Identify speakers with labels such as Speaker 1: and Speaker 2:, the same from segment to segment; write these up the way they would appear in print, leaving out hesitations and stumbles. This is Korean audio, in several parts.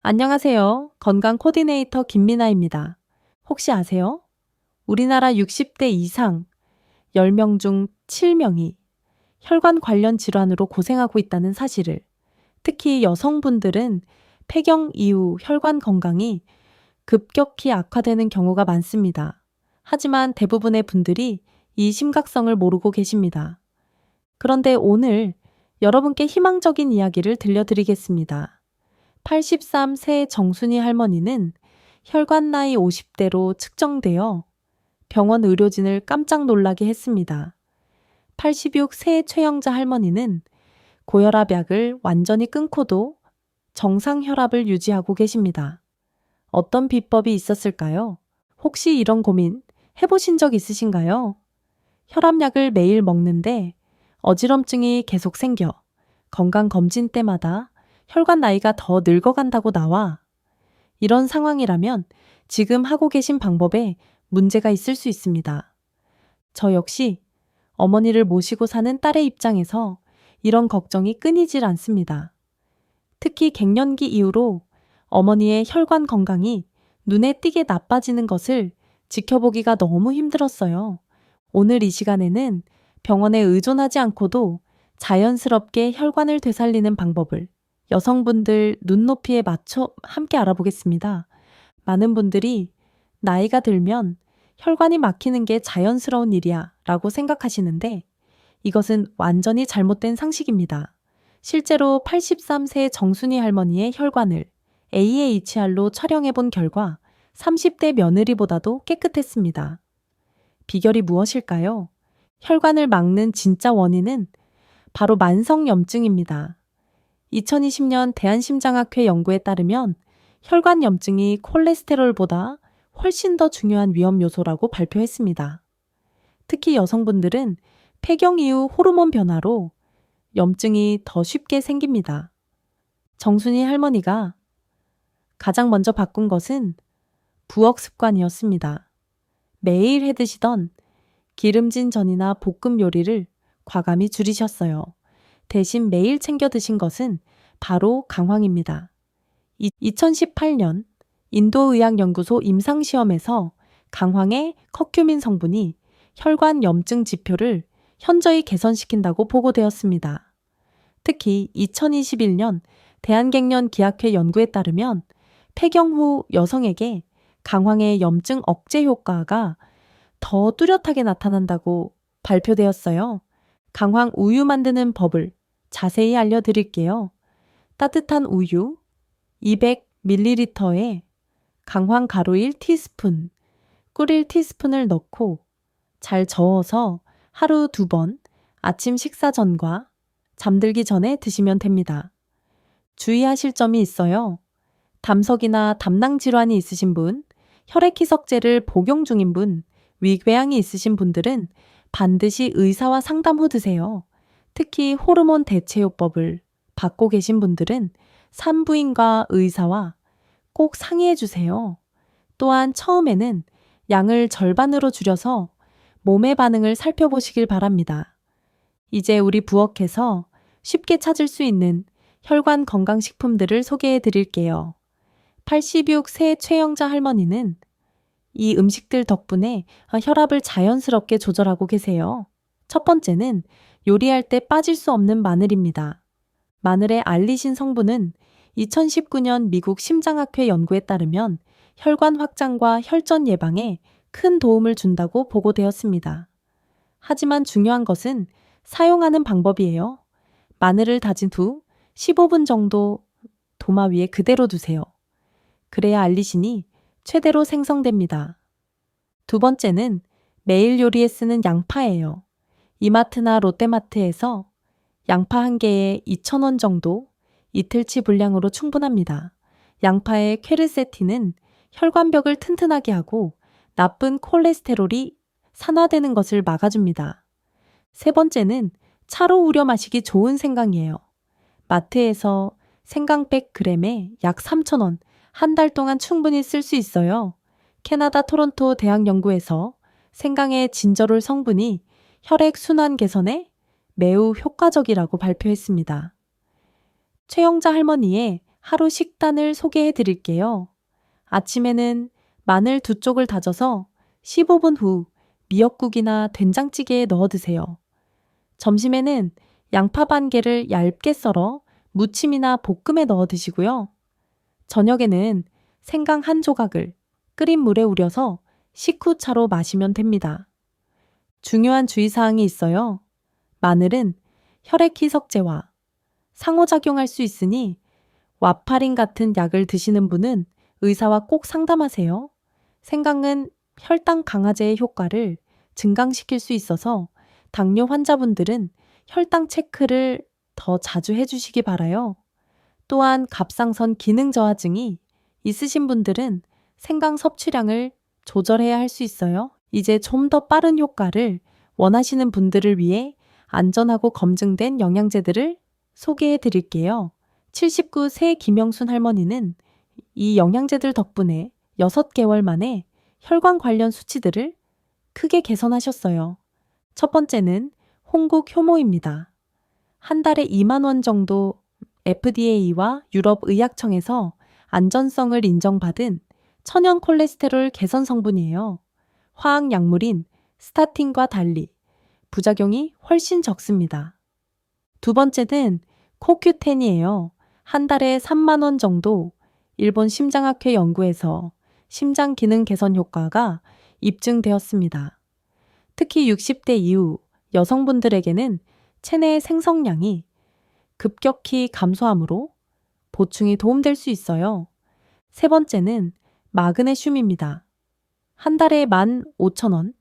Speaker 1: 안녕하세요. 건강 코디네이터 김미나입니다. 혹시 아세요? 우리나라 60대 이상 10명 중 7명이 혈관 관련 질환으로 고생하고 있다는 사실을, 특히 여성분들은 폐경 이후 혈관 건강이 급격히 악화되는 경우가 많습니다. 하지만 대부분의 분들이 이 심각성을 모르고 계십니다. 그런데 오늘 여러분께 희망적인 이야기를 들려드리겠습니다. 83세 정순이 할머니는 혈관 나이 50대로 측정되어 병원 의료진을 깜짝 놀라게 했습니다. 86세 최영자 할머니는 고혈압약을 완전히 끊고도 정상 혈압을 유지하고 계십니다. 어떤 비법이 있었을까요? 혹시 이런 고민 해보신 적 있으신가요? 혈압약을 매일 먹는데 어지럼증이 계속 생겨 건강검진 때마다 혈관 나이가 더 늙어간다고 나와. 이런 상황이라면 지금 하고 계신 방법에 문제가 있을 수 있습니다. 저 역시 어머니를 모시고 사는 딸의 입장에서 이런 걱정이 끊이질 않습니다. 특히 갱년기 이후로 어머니의 혈관 건강이 눈에 띄게 나빠지는 것을 지켜보기가 너무 힘들었어요. 오늘 이 시간에는 병원에 의존하지 않고도 자연스럽게 혈관을 되살리는 방법을 여성분들 눈높이에 맞춰 함께 알아보겠습니다. 많은 분들이 나이가 들면 혈관이 막히는 게 자연스러운 일이야 라고 생각하시는데 이것은 완전히 잘못된 상식입니다. 실제로 83세 정순이 할머니의 혈관을 AHR로 촬영해 본 결과 30대 며느리보다도 깨끗했습니다. 비결이 무엇일까요? 혈관을 막는 진짜 원인은 바로 만성염증입니다. 2020년 대한심장학회 연구에 따르면 혈관염증이 콜레스테롤보다 훨씬 더 중요한 위험 요소라고 발표했습니다. 특히 여성분들은 폐경 이후 호르몬 변화로 염증이 더 쉽게 생깁니다. 정순이 할머니가 가장 먼저 바꾼 것은 부엌 습관이었습니다. 매일 해 드시던 기름진 전이나 볶음 요리를 과감히 줄이셨어요. 대신 매일 챙겨 드신 것은 바로 강황입니다. 2018년 인도의학연구소 임상시험에서 강황의 커큐민 성분이 혈관 염증 지표를 현저히 개선시킨다고 보고되었습니다. 특히 2021년 대한갱년기학회 연구에 따르면 폐경 후 여성에게 강황의 염증 억제 효과가 더 뚜렷하게 나타난다고 발표되었어요. 강황 우유 만드는 법을 자세히 알려드릴게요. 따뜻한 우유 200ml에 강황 가루 1티스푼, 꿀 1티스푼을 넣고 잘 저어서 하루 2번 아침 식사 전과 잠들기 전에 드시면 됩니다. 주의하실 점이 있어요. 담석이나 담낭 질환이 있으신 분, 혈액희석제를 복용 중인 분, 위궤양이 있으신 분들은 반드시 의사와 상담 후 드세요. 특히 호르몬 대체요법을 받고 계신 분들은 산부인과 의사와 꼭 상의해 주세요. 또한 처음에는 양을 절반으로 줄여서 몸의 반응을 살펴보시길 바랍니다. 이제 우리 부엌에서 쉽게 찾을 수 있는 혈관 건강식품들을 소개해 드릴게요. 86세 최영자 할머니는 이 음식들 덕분에 혈압을 자연스럽게 조절하고 계세요. 첫 번째는 요리할 때 빠질 수 없는 마늘입니다. 마늘의 알리신 성분은 2019년 미국 심장학회 연구에 따르면 혈관 확장과 혈전 예방에 큰 도움을 준다고 보고되었습니다. 하지만 중요한 것은 사용하는 방법이에요. 마늘을 다진 후 15분 정도 도마 위에 그대로 두세요. 그래야 알리신이 최대로 생성됩니다. 두 번째는 매일 요리에 쓰는 양파예요. 이마트나 롯데마트에서 양파 한 개에 2,000원 정도 이틀치 분량으로 충분합니다. 양파의 퀘르세틴은 혈관벽을 튼튼하게 하고 나쁜 콜레스테롤이 산화되는 것을 막아줍니다. 세 번째는 차로 우려 마시기 좋은 생강이에요. 마트에서 생강 100g에 약 3,000원, 한 달 동안 충분히 쓸 수 있어요. 캐나다 토론토 대학 연구에서 생강의 진저롤 성분이 혈액 순환 개선에 매우 효과적이라고 발표했습니다. 최영자 할머니의 하루 식단을 소개해 드릴게요. 아침에는 마늘 2쪽을 다져서 15분 후 미역국이나 된장찌개에 넣어 드세요. 점심에는 양파 반 개를 얇게 썰어 무침이나 볶음에 넣어 드시고요. 저녁에는 생강 한 조각을 끓인 물에 우려서 식후차로 마시면 됩니다. 중요한 주의사항이 있어요. 마늘은 혈액 희석제와 상호작용할 수 있으니 와파린 같은 약을 드시는 분은 의사와 꼭 상담하세요. 생강은 혈당 강화제의 효과를 증강시킬 수 있어서 당뇨 환자분들은 혈당 체크를 더 자주 해주시기 바라요. 또한 갑상선 기능 저하증이 있으신 분들은 생강 섭취량을 조절해야 할 수 있어요. 이제 좀 더 빠른 효과를 원하시는 분들을 위해 안전하고 검증된 영양제들을 소개해 드릴게요. 79세 김영순 할머니는 이 영양제들 덕분에 6개월 만에 혈관 관련 수치들을 크게 개선하셨어요. 첫 번째는 홍국 효모입니다. 한 달에 2만 원 정도 FDA와 유럽의약청에서 안전성을 인정받은 천연 콜레스테롤 개선 성분이에요. 화학 약물인 스타틴과 달리 부작용이 훨씬 적습니다. 두 번째는 코큐텐이에요. 한 달에 3만 원 정도 일본 심장학회 연구에서 심장 기능 개선 효과가 입증되었습니다. 특히 60대 이후 여성분들에게는 체내 생성량이 급격히 감소하므로 보충이 도움될 수 있어요. 세 번째는 마그네슘입니다. 한 달에 15,000원,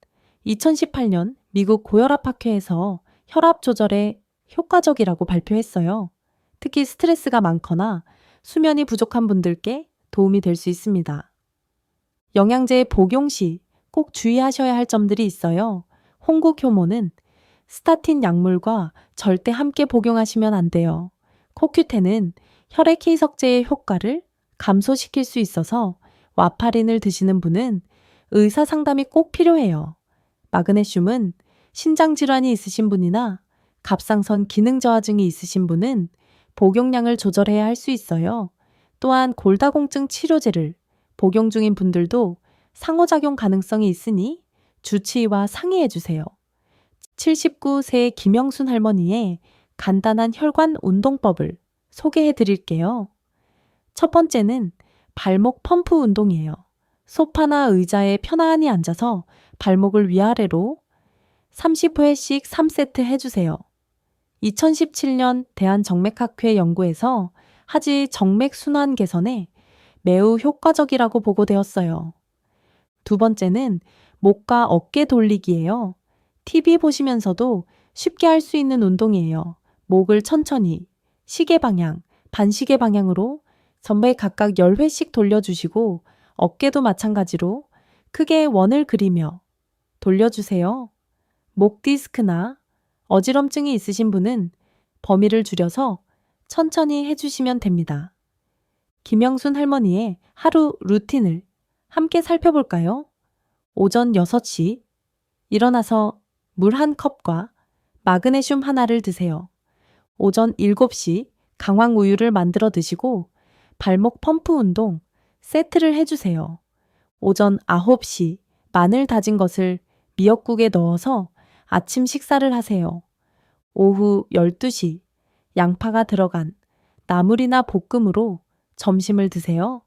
Speaker 1: 2018년 미국 고혈압학회에서 혈압 조절에 효과적이라고 발표했어요. 특히 스트레스가 많거나 수면이 부족한 분들께 도움이 될 수 있습니다. 영양제 복용 시 꼭 주의하셔야 할 점들이 있어요. 홍국 효모는 스타틴 약물과 절대 함께 복용하시면 안 돼요. 코큐텐은 혈액 희석제의 효과를 감소시킬 수 있어서 와파린을 드시는 분은 의사 상담이 꼭 필요해요. 마그네슘은 신장 질환이 있으신 분이나 갑상선 기능 저하증이 있으신 분은 복용량을 조절해야 할 수 있어요. 또한 골다공증 치료제를 복용 중인 분들도 상호작용 가능성이 있으니 주치의와 상의해 주세요. 79세 김영순 할머니의 간단한 혈관 운동법을 소개해 드릴게요. 첫 번째는 발목 펌프 운동이에요. 소파나 의자에 편안히 앉아서 발목을 위아래로 30회씩 3세트 해주세요. 2017년 대한정맥학회 연구에서 하지 정맥 순환 개선에 매우 효과적이라고 보고되었어요. 두 번째는 목과 어깨 돌리기예요. TV 보시면서도 쉽게 할 수 있는 운동이에요. 목을 천천히 시계 방향, 반시계 방향으로 전부에 각각 10회씩 돌려주시고 어깨도 마찬가지로 크게 원을 그리며 돌려주세요. 목 디스크나 어지럼증이 있으신 분은 범위를 줄여서 천천히 해주시면 됩니다. 김영순 할머니의 하루 루틴을 함께 살펴볼까요? 오전 6시 일어나서 물 1컵과 마그네슘 하나를 드세요. 오전 7시 강황 우유를 만들어 드시고 발목 펌프 운동 세트를 해주세요. 오전 9시 마늘 다진 것을 미역국에 넣어서 아침 식사를 하세요. 오후 12시 양파가 들어간 나물이나 볶음으로 점심을 드세요.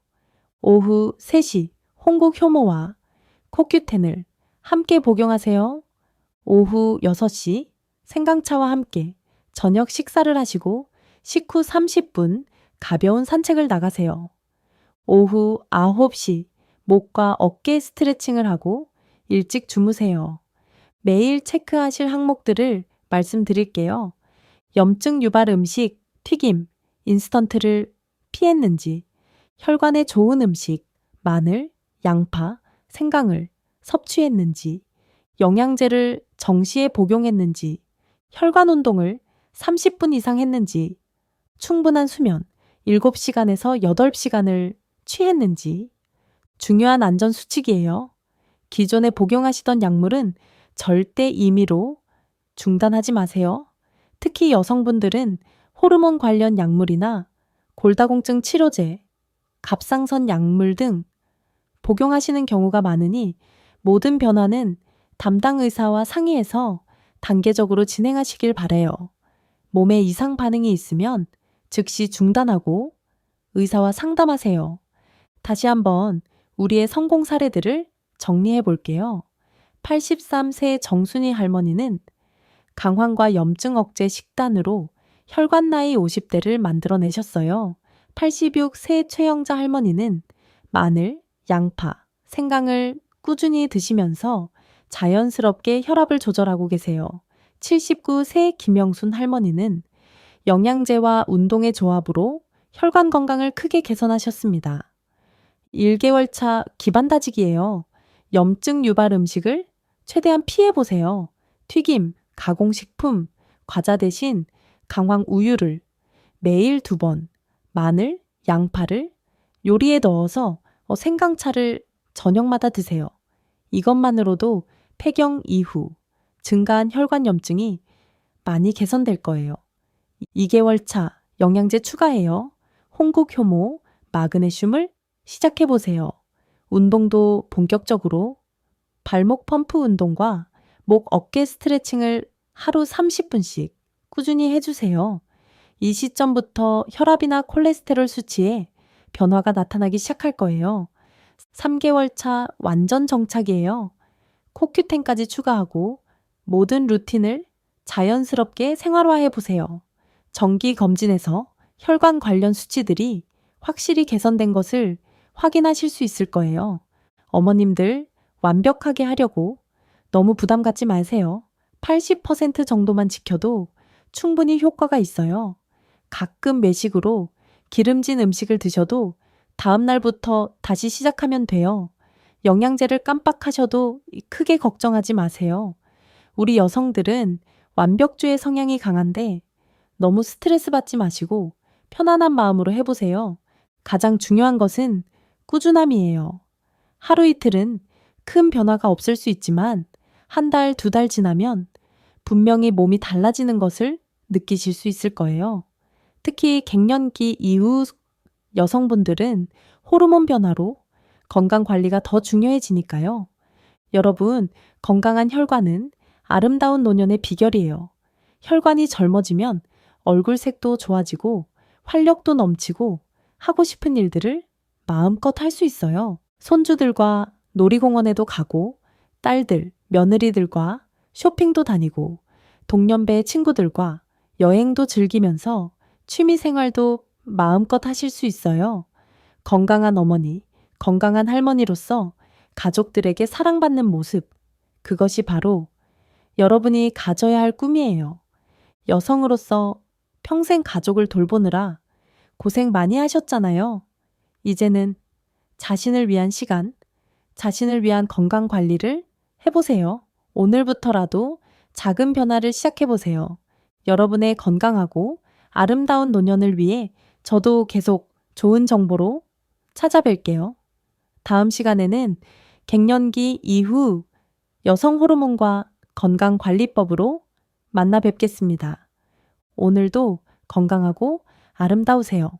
Speaker 1: 오후 3시 홍국 효모와 코큐텐을 함께 복용하세요. 오후 6시 생강차와 함께 저녁 식사를 하시고 식후 30분 가벼운 산책을 나가세요. 오후 9시 목과 어깨 스트레칭을 하고 일찍 주무세요. 매일 체크하실 항목들을 말씀드릴게요. 염증 유발 음식, 튀김, 인스턴트를 피했는지, 혈관에 좋은 음식, 마늘, 양파, 생강을 섭취했는지, 영양제를 정시에 복용했는지, 혈관 운동을 30분 이상 했는지, 충분한 수면 7시간에서 8시간을 취했는지, 중요한 안전 수칙이에요. 기존에 복용하시던 약물은 절대 임의로 중단하지 마세요. 특히 여성분들은 호르몬 관련 약물이나 골다공증 치료제, 갑상선 약물 등 복용하시는 경우가 많으니 모든 변화는 담당 의사와 상의해서 단계적으로 진행하시길 바라요. 몸에 이상 반응이 있으면 즉시 중단하고 의사와 상담하세요. 다시 한번 우리의 성공 사례들을 정리해 볼게요. 83세 정순이 할머니는 강황과 염증 억제 식단으로 혈관 나이 50대를 만들어내셨어요. 86세 최영자 할머니는 마늘, 양파, 생강을 꾸준히 드시면서 자연스럽게 혈압을 조절하고 계세요. 79세 김영순 할머니는 영양제와 운동의 조합으로 혈관 건강을 크게 개선하셨습니다. 1개월 차 기반 다지기예요. 염증 유발 음식을 최대한 피해 보세요. 튀김, 가공식품, 과자 대신 강황 우유를 매일 2번, 마늘, 양파를 요리에 넣어서 생강차를 저녁마다 드세요. 이것만으로도 폐경 이후 증가한 혈관 염증이 많이 개선될 거예요. 2개월 차 영양제 추가해요. 홍국 효모, 마그네슘을 시작해 보세요. 운동도 본격적으로 발목 펌프 운동과 목 어깨 스트레칭을 하루 30분씩 꾸준히 해주세요. 이 시점부터 혈압이나 콜레스테롤 수치에 변화가 나타나기 시작할 거예요. 3개월 차 완전 정착이에요. 코큐텐까지 추가하고 모든 루틴을 자연스럽게 생활화해 보세요. 정기 검진에서 혈관 관련 수치들이 확실히 개선된 것을 확인하실 수 있을 거예요. 어머님들 완벽하게 하려고 너무 부담 갖지 마세요. 80% 정도만 지켜도 충분히 효과가 있어요. 가끔 매식으로 기름진 음식을 드셔도 다음 날부터 다시 시작하면 돼요. 영양제를 깜빡하셔도 크게 걱정하지 마세요. 우리 여성들은 완벽주의 성향이 강한데 너무 스트레스 받지 마시고 편안한 마음으로 해보세요. 가장 중요한 것은 꾸준함이에요. 하루 이틀은 큰 변화가 없을 수 있지만 한 달, 2달 지나면 분명히 몸이 달라지는 것을 느끼실 수 있을 거예요. 특히 갱년기 이후 여성분들은 호르몬 변화로 건강 관리가 더 중요해지니까요. 여러분, 건강한 혈관은 아름다운 노년의 비결이에요. 혈관이 젊어지면 얼굴색도 좋아지고 활력도 넘치고 하고 싶은 일들을 마음껏 할 수 있어요. 손주들과 놀이공원에도 가고 딸들, 며느리들과 쇼핑도 다니고 동년배 친구들과 여행도 즐기면서 취미 생활도 마음껏 하실 수 있어요. 건강한 어머니, 건강한 할머니로서 가족들에게 사랑받는 모습, 그것이 바로 여러분이 가져야 할 꿈이에요. 여성으로서 평생 가족을 돌보느라 고생 많이 하셨잖아요. 이제는 자신을 위한 시간, 자신을 위한 건강 관리를 해보세요. 오늘부터라도 작은 변화를 시작해보세요. 여러분의 건강하고 아름다운 노년을 위해 저도 계속 좋은 정보로 찾아뵐게요. 다음 시간에는 갱년기 이후 여성 호르몬과 건강관리법으로 만나 뵙겠습니다. 오늘도 건강하고 아름다우세요.